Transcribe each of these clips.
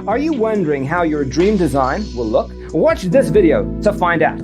Are you wondering how your dream design will look? Watch this video to find out.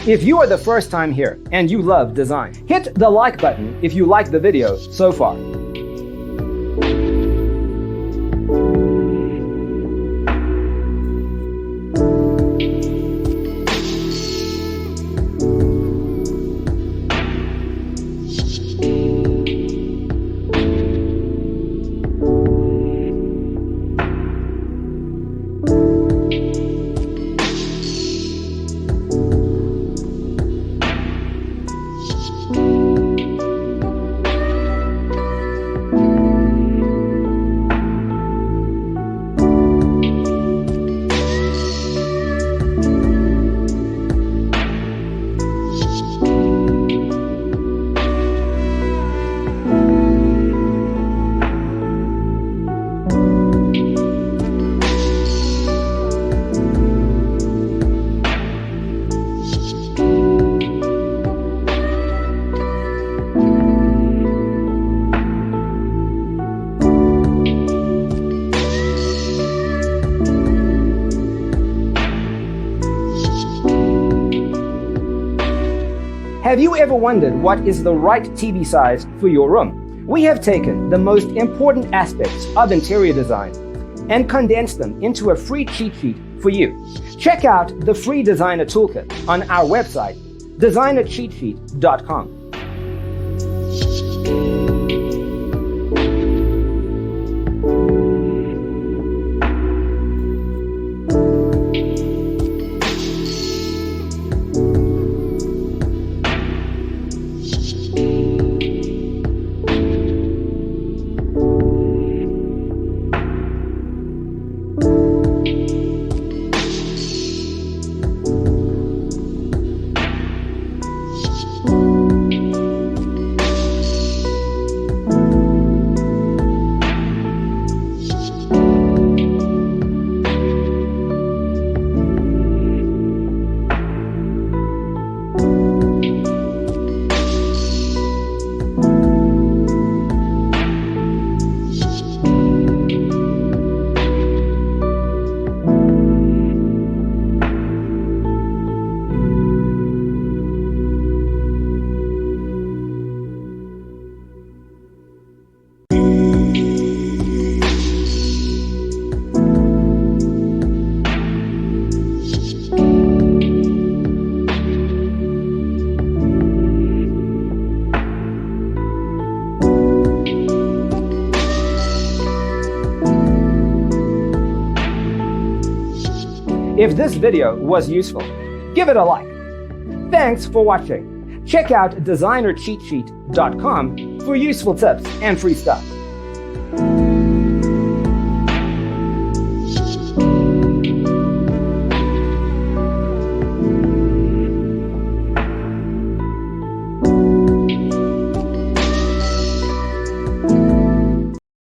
If you are the first time here and you love design, hit the like button if you like the video so far. Have you ever wondered what is the right TV size for your room? We have taken the most important aspects of interior design and condensed them into a free cheat sheet for you. Check out the free designer toolkit on our website, designercheatsheet.com. If this video was useful, give it a like. Thanks for watching. Check out designercheatsheet.com for useful tips and free stuff.